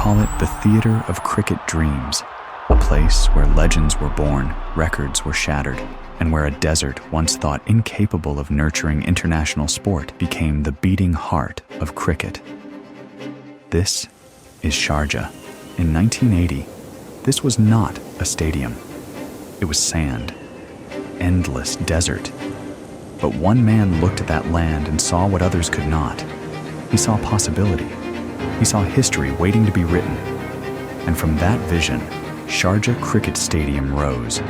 call it the theater of cricket dreams, a place where legends were born, records were shattered, and where a desert once thought incapable of nurturing international sport became the beating heart of cricket. This is Sharjah. In 1980, this was not a stadium. It was sand, endless desert. But one man looked at that land and saw what others could not. He saw possibility. He saw history waiting to be written. And from that vision, Sharjah Cricket Stadium rose,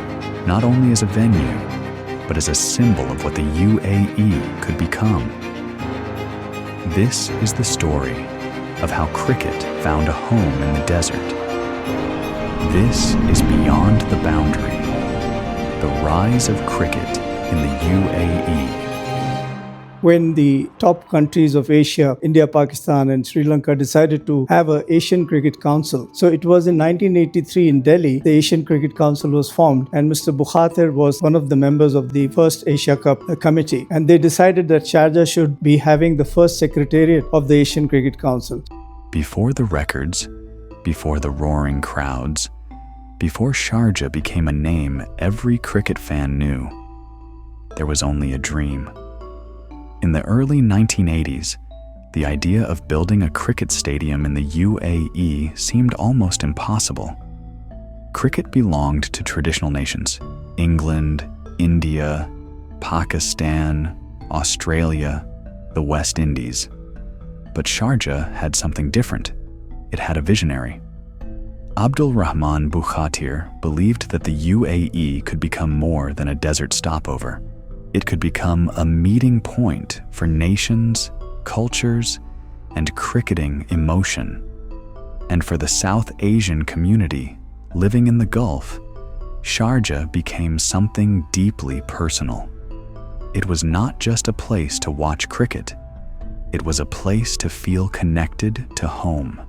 not only as a venue, but as a symbol of what the UAE could become. This is the story of how cricket found a home in the desert. This is Beyond the Boundary, the rise of cricket in the UAE. When the top countries of Asia, India, Pakistan and Sri Lanka decided to have an Asian Cricket Council. So it was in 1983 in Delhi, the Asian Cricket Council was formed and Mr. Bukhatir was one of the members of the first Asia Cup committee. And they decided that Sharjah should be having the first secretariat of the Asian Cricket Council. Before the records, before the roaring crowds, before Sharjah became a name every cricket fan knew, there was only a dream. In the early 1980s, the idea of building a cricket stadium in the UAE seemed almost impossible. Cricket belonged to traditional nations: England, India, Pakistan, Australia, the West Indies. But Sharjah had something different. It had a visionary. Abdul Rahman Bukhatir believed that the UAE could become more than a desert stopover. It could become a meeting point for nations, cultures, and cricketing emotion. And for the South Asian community living in the Gulf, Sharjah became something deeply personal. It was not just a place to watch cricket. It was a place to feel connected to home.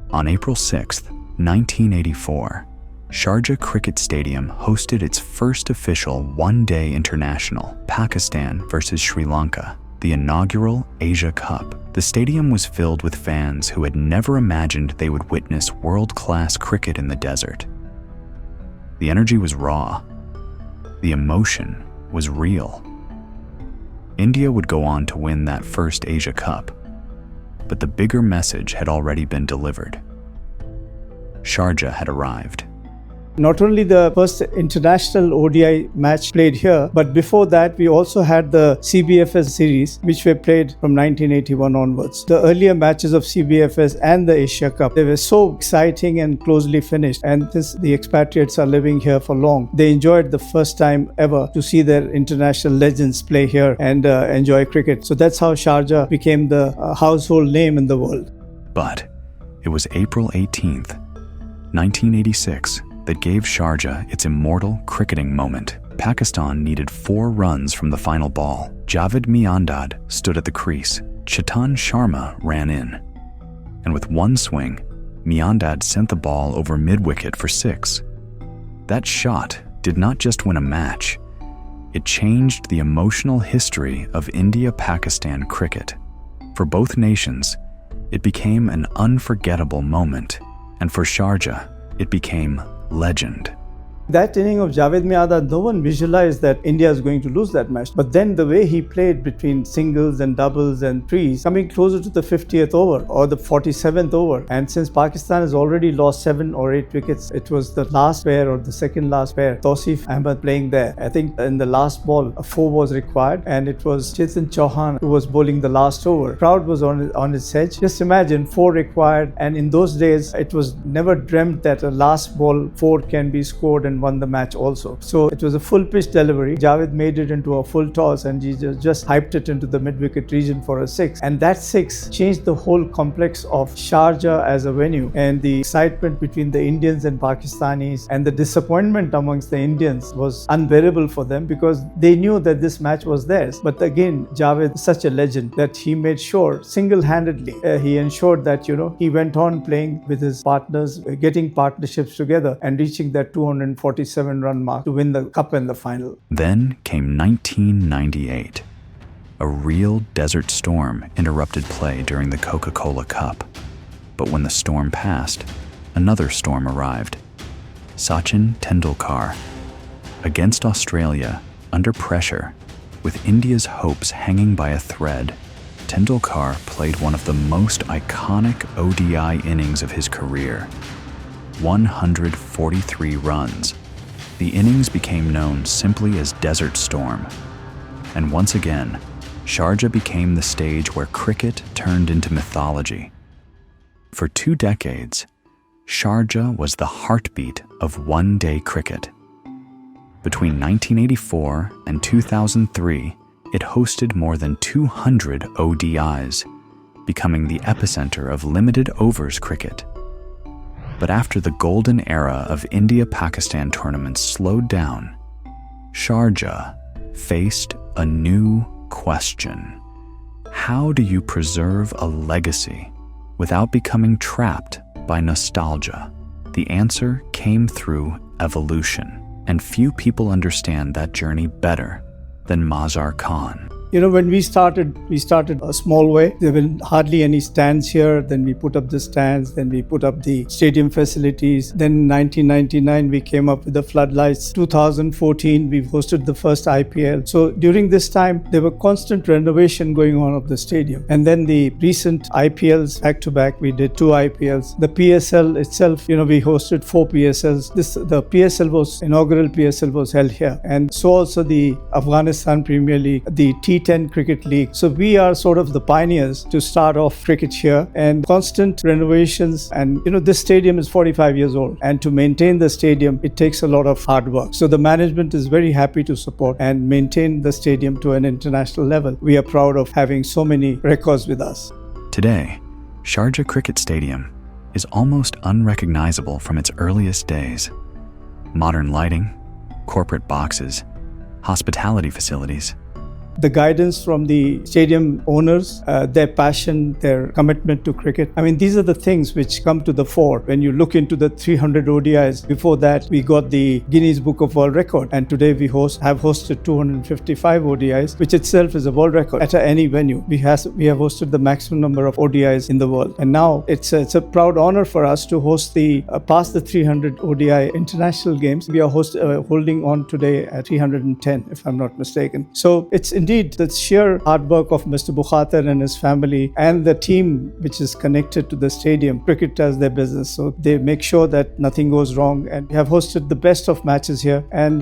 On April 6, 1984, Sharjah Cricket Stadium hosted its first official one-day international, Pakistan versus Sri Lanka, the inaugural Asia Cup. The stadium was filled with fans who had never imagined they would witness world-class cricket in the desert. The energy was raw. The emotion was real. India would go on to win that first Asia Cup, but the bigger message had already been delivered. Sharjah had arrived. Not only the first international ODI match played here, but before that we also had the CBFS series which were played from 1981 onwards. The earlier matches of CBFS and the Asia Cup, they were so exciting and closely finished, and since the expatriates are living here for long, they enjoyed the first time ever to see their international legends play here and enjoy cricket. So that's how Sharjah became the household name in the world. But it was April 18th, 1986, that gave Sharjah its immortal cricketing moment. Pakistan needed 4 runs from the final ball. Javed Miandad stood at the crease. Chetan Sharma ran in. And with one swing, Miandad sent the ball over mid-wicket for 6. That shot did not just win a match. It changed the emotional history of India-Pakistan cricket. For both nations, it became an unforgettable moment. And for Sharjah, it became legend. That inning of Javed Miandad, no one visualized that India is going to lose that match. But then the way he played between singles and doubles and threes, coming closer to the 50th over or the 47th over. And since Pakistan has already lost 7 or 8 wickets, it was the last pair or the second last pair, Tausif Ahmed playing there. I think in the last ball, a 4 was required and it was Chetan Chauhan who was bowling the last over. Crowd was on its edge. Just imagine 4 required, and in those days, it was never dreamt that a last ball 4 can be scored and won the match also. So it was a full pitch delivery. Javed made it into a full toss and he just hyped it into the mid-wicket region for a 6. And that 6 changed the whole complex of Sharjah as a venue. And the excitement between the Indians and Pakistanis and the disappointment amongst the Indians was unbearable for them because they knew that this match was theirs. But again, Javed is such a legend that he made sure single-handedly he ensured that he went on playing with his partners, getting partnerships together and reaching that 247-run mark to win the cup in the final. Then came 1998. A real desert storm interrupted play during the Coca-Cola Cup. But when the storm passed, another storm arrived. Sachin Tendulkar. Against Australia, under pressure, with India's hopes hanging by a thread, Tendulkar played one of the most iconic ODI innings of his career. 143 runs. The innings became known simply as Desert Storm. And once again, Sharjah became the stage where cricket turned into mythology. For 2 decades, Sharjah was the heartbeat of one-day cricket. Between 1984 and 2003, it hosted more than 200 ODIs, becoming the epicenter of limited overs cricket. But after the golden era of India-Pakistan tournaments slowed down, Sharjah faced a new question. How do you preserve a legacy without becoming trapped by nostalgia? The answer came through evolution, and few people understand that journey better than Mazhar Khan. You know, when we started a small way. There were hardly any stands here. Then we put up the stands. Then we put up the stadium facilities. Then in 1999, we came up with the floodlights. 2014, we hosted the first IPL. So during this time, there were constant renovation going on of the stadium. And then the recent IPLs, back to back, we did 2 IPLs. The PSL itself, you know, we hosted 4 PSLs. The inaugural PSL was held here. And so also the Afghanistan Premier League, the T10 Cricket League. So we are sort of the pioneers to start off cricket here, and constant renovations. And you know, this stadium is 45 years old, and to maintain the stadium, it takes a lot of hard work. So the management is very happy to support and maintain the stadium to an international level. We are proud of having so many records with us. Today, Sharjah Cricket Stadium is almost unrecognizable from its earliest days. Modern lighting, corporate boxes, hospitality facilities. The guidance from the stadium owners, their passion, their commitment to cricket. I mean, these are the things which come to the fore when you look into the 300 ODIs. Before that, we got the Guinness Book of World Record, and today we have hosted 255 ODIs, which itself is a world record at any venue. We have hosted the maximum number of ODIs in the world, and now it's a proud honor for us to host past the 300 ODI international games. We are holding on today at 310, if I'm not mistaken. So it's indeed the sheer hard work of Mr. Bukhater and his family and the team which is connected to the stadium. Cricket as their business, so they make sure that nothing goes wrong, and we have hosted the best of matches here. And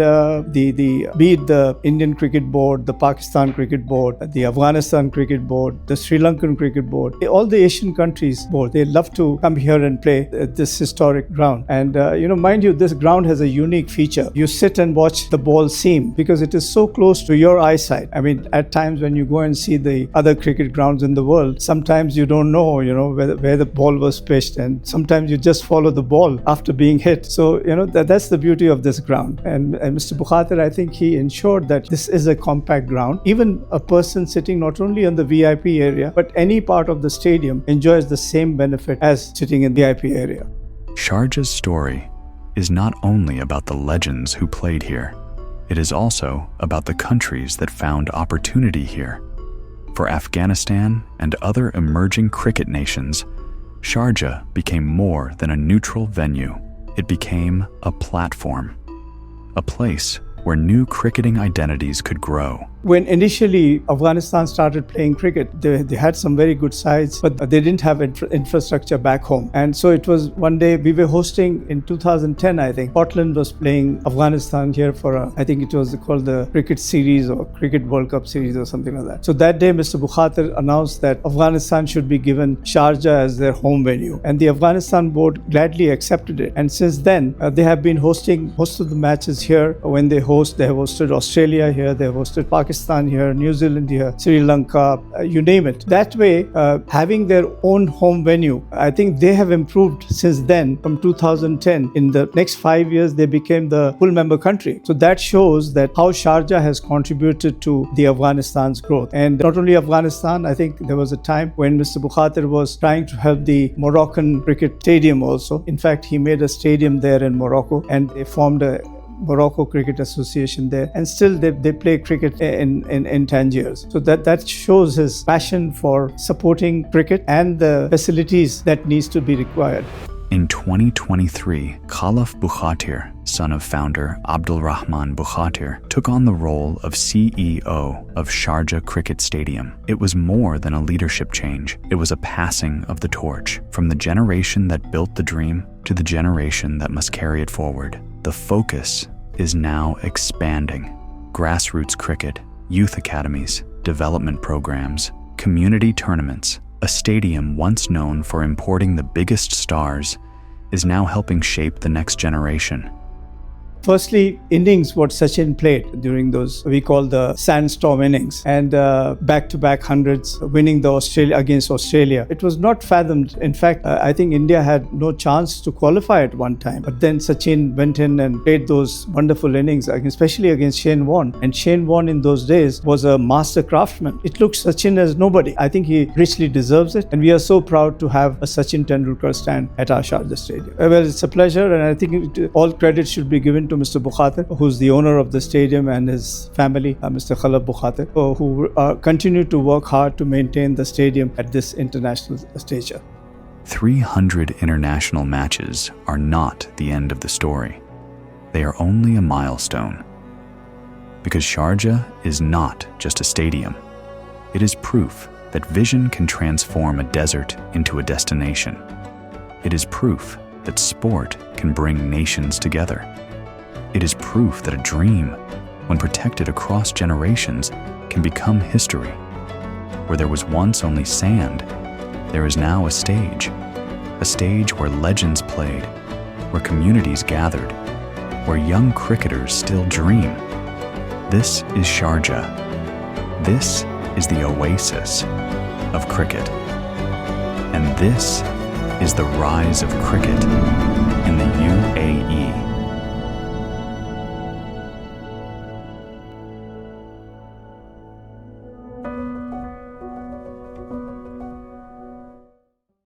be it the Indian Cricket Board, the Pakistan Cricket Board, the Afghanistan Cricket Board, the Sri Lankan Cricket Board, all the Asian countries board, they love to come here and play at this historic ground. And mind you, this ground has a unique feature. You sit and watch the ball seam because it is so close to your eyesight. I mean, at times when you go and see the other cricket grounds in the world, sometimes you don't know, where the ball was pitched, and sometimes you just follow the ball after being hit. So, that's the beauty of this ground. And Mr. Bukhater, I think he ensured that this is a compact ground. Even a person sitting not only on the VIP area, but any part of the stadium enjoys the same benefit as sitting in the VIP area. Sharjah's story is not only about the legends who played here. It is also about the countries that found opportunity here. For Afghanistan and other emerging cricket nations, Sharjah became more than a neutral venue. It became a platform, a place where new cricketing identities could grow. When initially Afghanistan started playing cricket, they had some very good sides, but they didn't have infrastructure back home. And so it was one day we were hosting in 2010, I think. Scotland was playing Afghanistan here for I think it was called the Cricket Series or Cricket World Cup Series or something like that. So that day, Mr. Bukhater announced that Afghanistan should be given Sharjah as their home venue. And the Afghanistan board gladly accepted it. And since then, they have been hosting most of the matches here. When they have hosted Australia here, they have hosted Pakistan here, New Zealand here, Sri Lanka, you name it. That way, having their own home venue, I think they have improved since then. From 2010, in the next 5 years, they became the full member country. So that shows that how Sharjah has contributed to the Afghanistan's growth. And not only Afghanistan, I think there was a time when Mr. Bukhater was trying to help the Moroccan Cricket Stadium also. In fact, he made a stadium there in Morocco, and they formed a Morocco Cricket Association there, and still they play cricket in Tangiers. So that shows his passion for supporting cricket and the facilities that needs to be required. In 2023, Khalaf Bukhatir, son of founder Abdul Rahman Bukhatir, took on the role of CEO of Sharjah Cricket Stadium. It was more than a leadership change. It was a passing of the torch from the generation that built the dream to the generation that must carry it forward. The focus is now expanding. Grassroots cricket, youth academies, development programs, community tournaments. A stadium once known for importing the biggest stars is now helping shape the next generation. Firstly, innings what Sachin played during those, we call the sandstorm innings, and back-to-back hundreds, winning the against Australia. It was not fathomed. In fact, I think India had no chance to qualify at one time. But then Sachin went in and played those wonderful innings, especially against Shane Warne. And Shane Warne in those days was a master craftsman. It looks Sachin as nobody. I think he richly deserves it. And we are so proud to have a Sachin Tendulkar stand at our Sharjah Stadium. Well, it's a pleasure, and I think all credit should be given to Mr. Bukhatir, who's the owner of the stadium, and his family, Mr. Khalaf Bukhatir, who continue to work hard to maintain the stadium at this international stature. 300 international matches are not the end of the story. They are only a milestone. Because Sharjah is not just a stadium. It is proof that vision can transform a desert into a destination. It is proof that sport can bring nations together. It is proof that a dream, when protected across generations, can become history. Where there was once only sand, there is now a stage where legends played, where communities gathered, where young cricketers still dream. This is Sharjah. This is the Oasis of cricket. And this is the rise of cricket